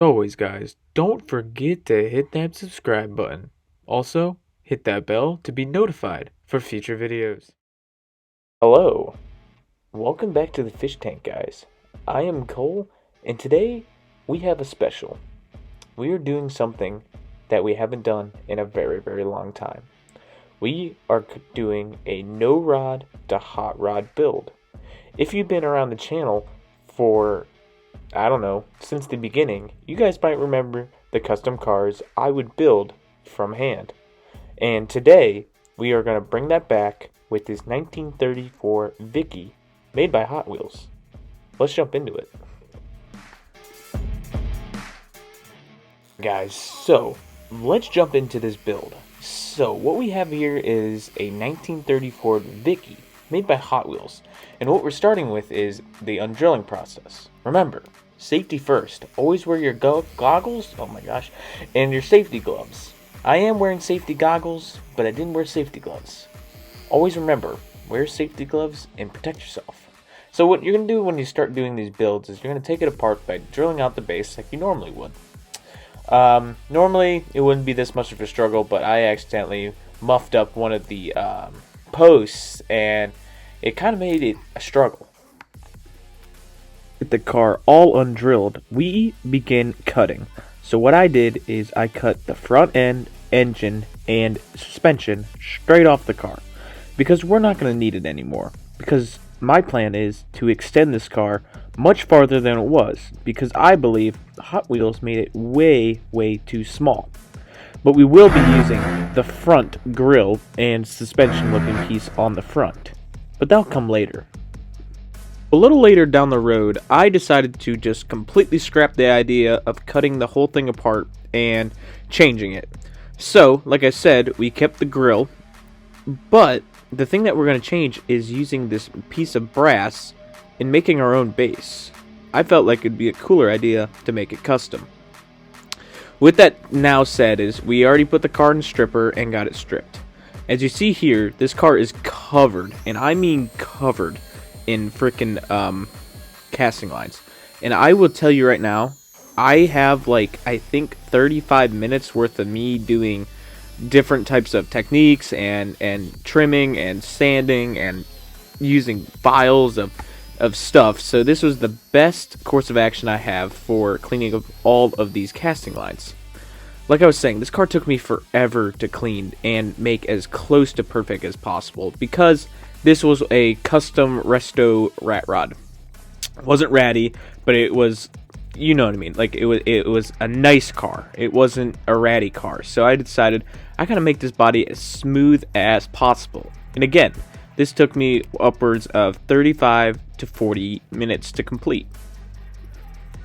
Always, guys, don't forget to hit that subscribe button. Also, hit that bell to be notified for future videos. Hello, welcome back to the fish tank, guys. I am Cole, and today we have a special. We are doing something that we haven't done in a very, very long time. We are doing a no rod to hot rod build. If you've been around the channel for I don't know, since the beginning, you guys might remember the custom cars I would build from hand. And today, we are going to bring that back with this 1934 Vicky made by Hot Wheels. Let's jump into it. Guys, so let's jump into this build. So what we have here is a 1934 Vicky made by Hot Wheels. And what we're starting with is the undrilling process. Remember, safety first. Always wear your goggles, oh my gosh, and your safety gloves. I am wearing safety goggles, but I didn't wear safety gloves. Always remember, wear safety gloves and protect yourself. So what you're going to do when you start doing these builds is you're going to take it apart by drilling out the base like you normally would. Normally, it wouldn't be this much of a struggle, but I accidentally muffed up one of the posts, and it kind of made it a struggle. With the car all undrilled, we begin cutting. So what I did is I cut the front end, engine, and suspension straight off the car, because we're not going to need it anymore. Because my plan is to extend this car much farther than it was, because I believe Hot Wheels made it way, way too small. But we will be using the front grille and suspension looking piece on the front, but that'll come later. A little later down the road, I decided to just completely scrap the idea of cutting the whole thing apart and changing it. So, like I said, we kept the grille, but the thing that we're going to change is using this piece of brass and making our own base. I felt like it'd be a cooler idea to make it custom. With that now said, is we already put the car in stripper and got it stripped. As you see here, this car is covered, and I mean covered, in freaking casting lines. And I will tell you right now, I have like, I think 35 minutes worth of me doing different types of techniques and trimming and sanding and using files of stuff. So this was the best course of action I have for cleaning up all of these casting lines. Like I was saying, this car took me forever to clean and make as close to perfect as possible, because this was a custom resto rat rod. It wasn't ratty, but it was, you know what I mean, like it was a nice car. It wasn't a ratty car. So I decided I gotta make this body as smooth as possible. And again, this took me upwards of 35 to 40 minutes to complete.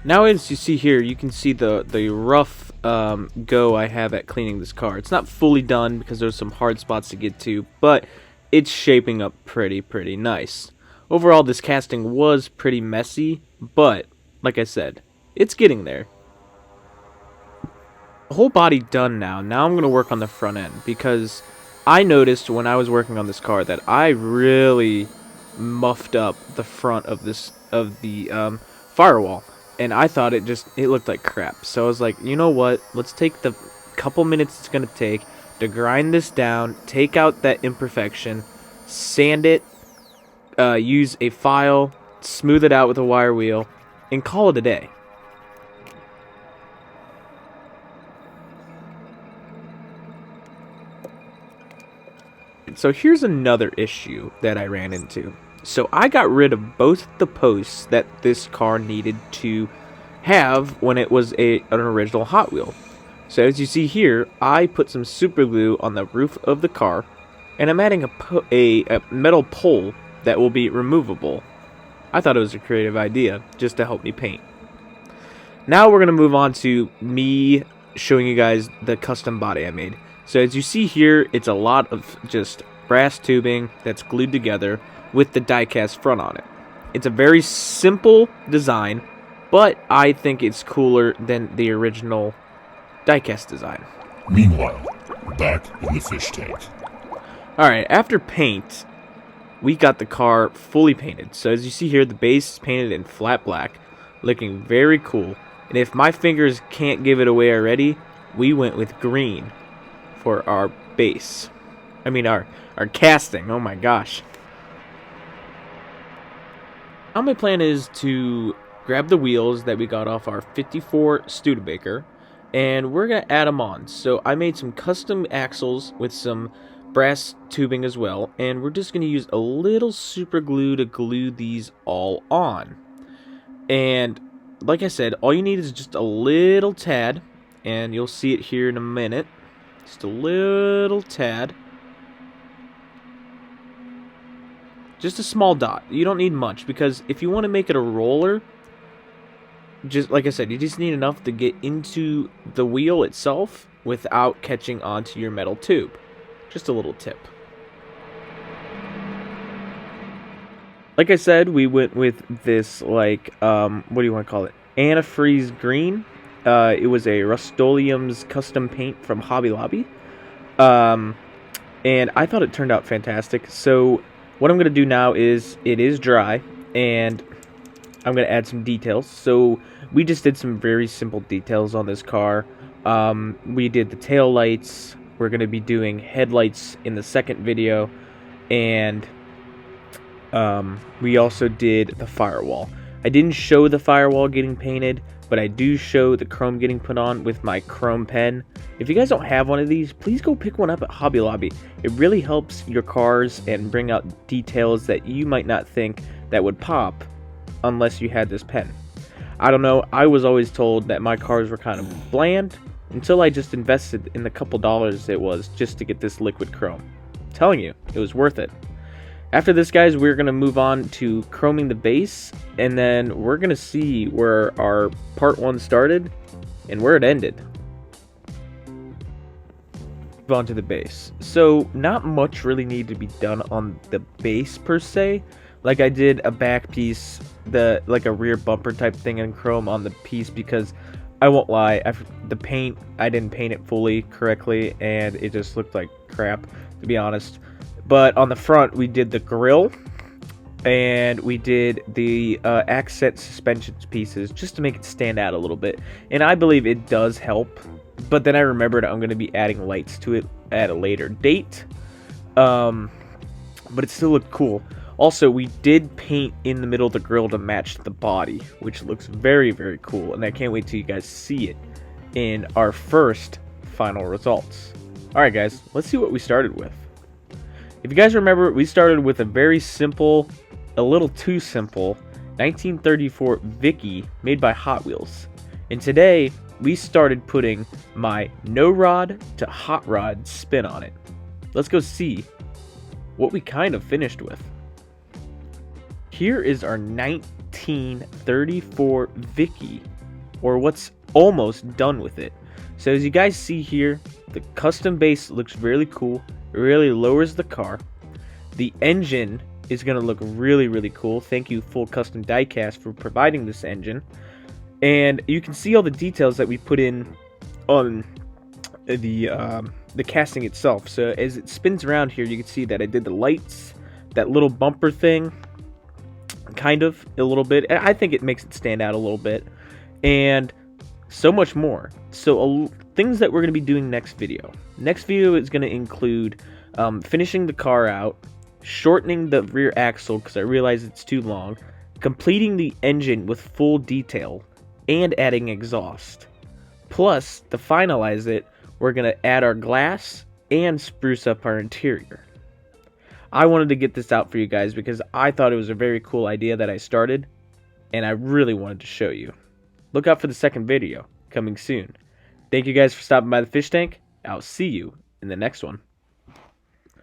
Now, as you see here, you can see the rough go I have at cleaning this car. It's not fully done because there's some hard spots to get to, but it's shaping up pretty nice. Overall, this casting was pretty messy, but like I said, it's getting there. The whole body done now. Now I'm going to work on the front end, because I noticed when I was working on this car that I really muffed up the front of the firewall, and I thought it looked like crap. So I was like, you know what? Let's take the couple minutes it's going to take to grind this down, take out that imperfection, sand it, use a file, smooth it out with a wire wheel, and call it a day. So here's another issue that I ran into. So I got rid of both the posts that this car needed to have when it was an original Hot Wheel. So as you see here, I put some super glue on the roof of the car, and I'm adding a metal pole that will be removable. I thought it was a creative idea, just to help me paint. Now we're going to move on to me showing you guys the custom body I made. So as you see here, it's a lot of just brass tubing that's glued together with the diecast front on it. It's a very simple design, but I think it's cooler than the original diecast design. Meanwhile, we're back in the fish tank. Alright, after paint, we got the car fully painted. So as you see here, the base is painted in flat black, looking very cool. And if my fingers can't give it away already, we went with green for our base. I mean our casting. Oh my gosh. Now my plan is to grab the wheels that we got off our 54 Studebaker, and we're going to add them on. So I made some custom axles with some brass tubing as well, and we're just going to use a little super glue to glue these all on. And like I said, all you need is just a little tad, and you'll see it here in a minute. Just a little tad. Just a small dot. You don't need much, because if you want to make it a roller, just like I said, you just need enough to get into the wheel itself without catching onto your metal tube. Just a little tip. Like I said, we went with this, like, what do you want to call it? Antifreeze green. It was a Rust-Oleum's custom paint from Hobby Lobby. And I thought it turned out fantastic. So what I'm going to do now is, it is dry, and I'm going to add some details. So we just did some very simple details on this car. We did the tail lights. We're going to be doing headlights in the second video. And we also did the firewall. I didn't show the firewall getting painted, but I do show the chrome getting put on with my chrome pen. If you guys don't have one of these, please go pick one up at Hobby Lobby. It really helps your cars and bring out details that you might not think that would pop unless you had this pen. I don't know, I was always told that my cars were kind of bland until I just invested in the couple dollars it was just to get this liquid chrome. I'm telling you, it was worth it. After this, guys, we're going to move on to chroming the base, and then we're going to see where our part 1 started and where it ended. Move on to the base. So, not much really needed to be done on the base per se. Like, I did a back piece, like a rear bumper type thing in chrome on the piece, because I won't lie, the paint, I didn't paint it fully correctly, and it just looked like crap, to be honest. But on the front, we did the grille, and we did the accent suspension pieces just to make it stand out a little bit. And I believe it does help, but then I remembered I'm going to be adding lights to it at a later date. But it still looked cool. Also, we did paint in the middle of the grille to match the body, which looks very, very cool. And I can't wait till you guys see it in our first final results. Alright guys, let's see what we started with. If you guys remember, we started with a very simple, a little too simple, 1934 Vicky made by Hot Wheels. And today, we started putting my no rod to hot rod spin on it. Let's go see what we kind of finished with. Here is our 1934 Vicky, or what's almost done with it. So as you guys see here, the custom base looks really cool. It really lowers the car. The engine is going to look really, really cool. Thank you, Full Custom Diecast, for providing this engine. And you can see all the details that we put in on the casting itself. So as it spins around here, you can see that I did the lights, that little bumper thing, kind of, a little bit. I think it makes it stand out a little bit. And so much more. So things that we're going to be doing next video. Next video is going to include finishing the car out, shortening the rear axle because I realize it's too long, completing the engine with full detail, and adding exhaust. Plus, to finalize it, we're going to add our glass and spruce up our interior. I wanted to get this out for you guys because I thought it was a very cool idea that I started, and I really wanted to show you. Look out for the second video, coming soon. Thank you guys for stopping by the fish tank. I'll see you in the next one.